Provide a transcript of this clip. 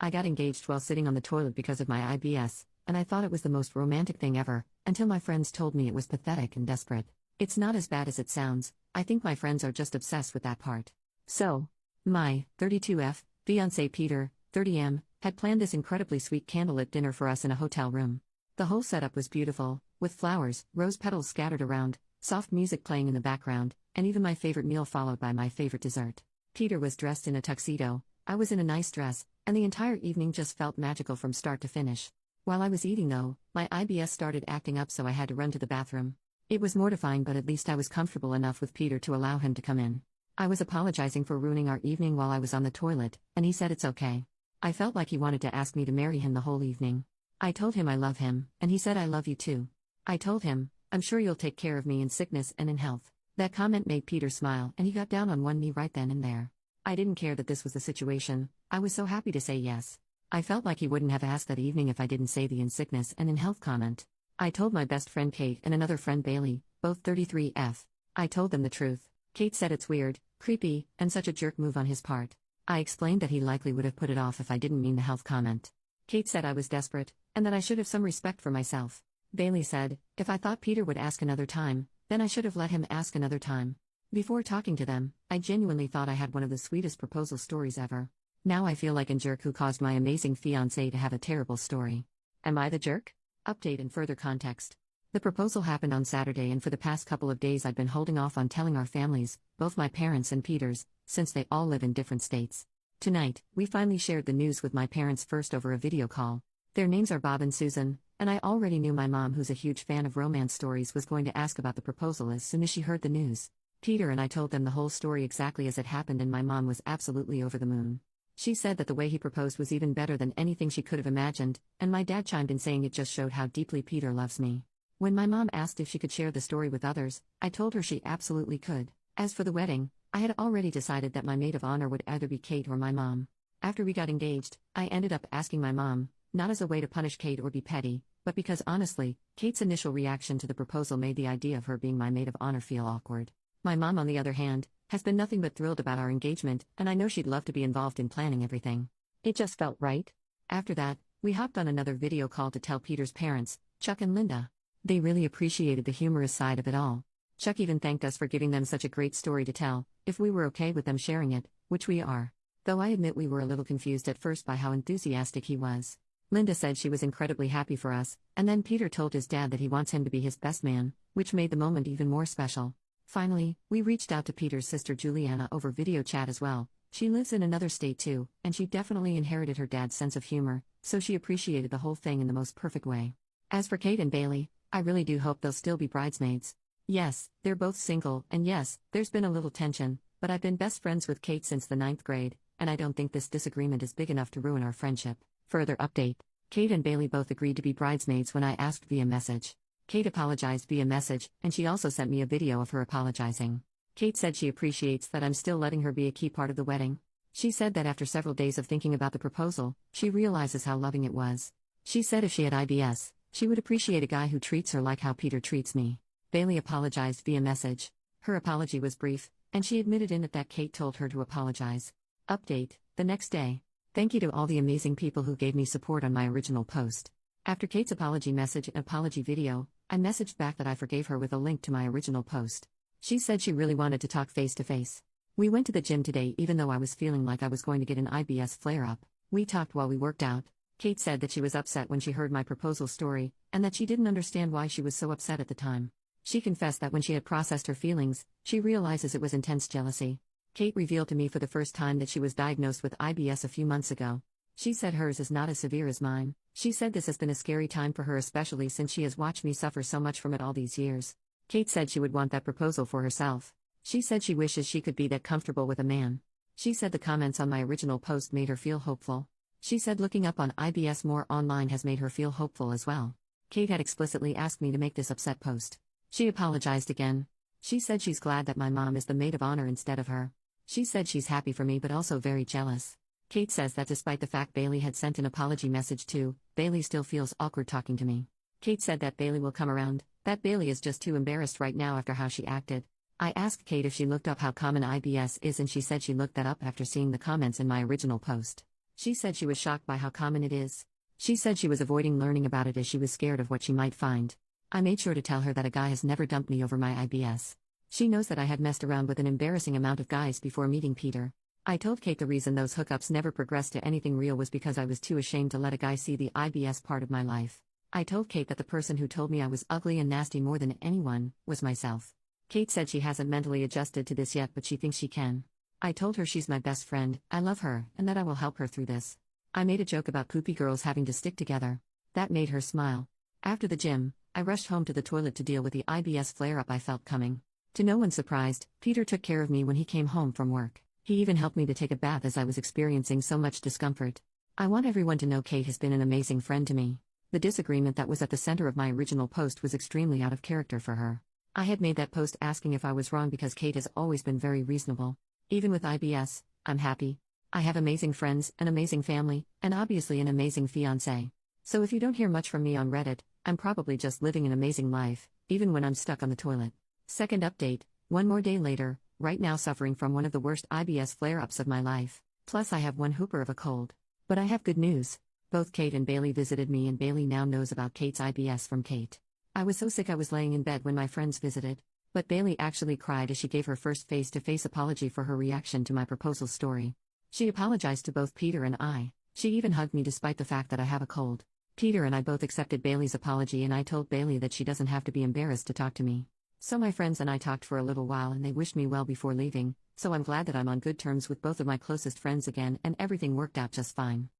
I got engaged while sitting on the toilet because of my IBS, and I thought it was the most romantic thing ever, until my friends told me it was pathetic and desperate. It's not as bad as it sounds. I think my friends are just obsessed with that part. So, my 32F fiancé Peter, 30M, had planned this incredibly sweet candlelit dinner for us in a hotel room. The whole setup was beautiful, with flowers, rose petals scattered around, soft music playing in the background, and even my favorite meal followed by my favorite dessert. Peter was dressed in a tuxedo, I was in a nice dress, and the entire evening just felt magical from start to finish. While I was eating though, my IBS started acting up, so I had to run to the bathroom. It was mortifying, but at least I was comfortable enough with Peter to allow him to come in. I was apologizing for ruining our evening while I was on the toilet, and he said it's okay. I felt like he wanted to ask me to marry him the whole evening. I told him I love him, and he said I love you too. I told him, I'm sure you'll take care of me in sickness and in health. That comment made Peter smile, and he got down on one knee right then and there. I didn't care that this was the situation. I was so happy to say yes. I felt like he wouldn't have asked that evening if I didn't say the in sickness and in health comment. I told my best friend Kate and another friend Bailey, both 33F. I told them the truth. Kate said it's weird, creepy, and such a jerk move on his part. I explained that he likely would have put it off if I didn't mean the health comment. Kate said I was desperate, and that I should have some respect for myself. Bailey said, if I thought Peter would ask another time, then I should have let him ask another time. Before talking to them, I genuinely thought I had one of the sweetest proposal stories ever. Now I feel like a jerk who caused my amazing fiancé to have a terrible story. Am I the jerk? Update and further context. The proposal happened on Saturday, and for the past couple of days I'd been holding off on telling our families, both my parents and Peter's, since they all live in different states. Tonight, we finally shared the news with my parents first over a video call. Their names are Bob and Susan, and I already knew my mom, who's a huge fan of romance stories, was going to ask about the proposal as soon as she heard the news. Peter and I told them the whole story exactly as it happened, and my mom was absolutely over the moon. She said that the way he proposed was even better than anything she could have imagined, and my dad chimed in saying it just showed how deeply Peter loves me. When my mom asked if she could share the story with others, I told her she absolutely could. As for the wedding, I had already decided that my maid of honor would either be Kate or my mom. After we got engaged, I ended up asking my mom, not as a way to punish Kate or be petty, but because honestly, Kate's initial reaction to the proposal made the idea of her being my maid of honor feel awkward. My mom, on the other hand, has been nothing but thrilled about our engagement, and I know she'd love to be involved in planning everything. It just felt right. After that, we hopped on another video call to tell Peter's parents, Chuck and Linda. They really appreciated the humorous side of it all. Chuck even thanked us for giving them such a great story to tell, if we were okay with them sharing it, which we are. Though I admit we were a little confused at first by how enthusiastic he was. Linda said she was incredibly happy for us, and then Peter told his dad that he wants him to be his best man, which made the moment even more special. Finally, we reached out to Peter's sister Juliana over video chat as well. She lives in another state too, and she definitely inherited her dad's sense of humor, so she appreciated the whole thing in the most perfect way. As for Kate and Bailey, I really do hope they'll still be bridesmaids. Yes, they're both single, and yes, there's been a little tension, but I've been best friends with Kate since the 9th grade, and I don't think this disagreement is big enough to ruin our friendship. Further update. Kate and Bailey both agreed to be bridesmaids when I asked via message. Kate apologized via message, and she also sent me a video of her apologizing. Kate said she appreciates that I'm still letting her be a key part of the wedding. She said that after several days of thinking about the proposal, she realizes how loving it was. She said if she had IBS, she would appreciate a guy who treats her like how Peter treats me. Bailey apologized via message. Her apology was brief, and she admitted in it that Kate told her to apologize. Update, the next day. Thank you to all the amazing people who gave me support on my original post. After Kate's apology message and apology video, I messaged back that I forgave her with a link to my original post. She said she really wanted to talk face to face. We went to the gym today even though I was feeling like I was going to get an IBS flare-up. We talked while we worked out. Kate said that she was upset when she heard my proposal story, and that she didn't understand why she was so upset at the time. She confessed that when she had processed her feelings, she realizes it was intense jealousy. Kate revealed to me for the first time that she was diagnosed with IBS a few months ago. She said hers is not as severe as mine. She said this has been a scary time for her, especially since she has watched me suffer so much from it all these years. Kate said she would want that proposal for herself. She said she wishes she could be that comfortable with a man. She said the comments on my original post made her feel hopeful. She said looking up on IBS more online has made her feel hopeful as well. Kate had explicitly asked me to make this upset post. She apologized again. She said she's glad that my mom is the maid of honor instead of her. She said she's happy for me but also very jealous. Kate says that despite the fact Bailey had sent an apology message too, Bailey still feels awkward talking to me. Kate said that Bailey will come around, that Bailey is just too embarrassed right now after how she acted. I asked Kate if she looked up how common IBS is, and she said she looked that up after seeing the comments in my original post. She said she was shocked by how common it is. She said she was avoiding learning about it as she was scared of what she might find. I made sure to tell her that a guy has never dumped me over my IBS. She knows that I had messed around with an embarrassing amount of guys before meeting Peter. I told Kate the reason those hookups never progressed to anything real was because I was too ashamed to let a guy see the IBS part of my life. I told Kate that the person who told me I was ugly and nasty more than anyone was myself. Kate said she hasn't mentally adjusted to this yet, but she thinks she can. I told her she's my best friend, I love her, and that I will help her through this. I made a joke about poopy girls having to stick together. That made her smile. After the gym, I rushed home to the toilet to deal with the IBS flare-up I felt coming. To no one's surprise, Peter took care of me when he came home from work. He even helped me to take a bath as I was experiencing so much discomfort. I want everyone to know Kate has been an amazing friend to me. The disagreement that was at the center of my original post was extremely out of character for her. I had made that post asking if I was wrong because Kate has always been very reasonable. Even with IBS, I'm happy. I have amazing friends, an amazing family, and obviously an amazing fiancé. So if you don't hear much from me on Reddit, I'm probably just living an amazing life, even when I'm stuck on the toilet. Second update, one more day later, right now suffering from one of the worst IBS flare-ups of my life. Plus I have one hooper of a cold. But I have good news. Both Kate and Bailey visited me, and Bailey now knows about Kate's IBS from Kate. I was so sick I was laying in bed when my friends visited. But Bailey actually cried as she gave her first face-to-face apology for her reaction to my proposal story. She apologized to both Peter and I. She even hugged me despite the fact that I have a cold. Peter and I both accepted Bailey's apology, and I told Bailey that she doesn't have to be embarrassed to talk to me. So my friends and I talked for a little while and they wished me well before leaving, so I'm glad that I'm on good terms with both of my closest friends again and everything worked out just fine.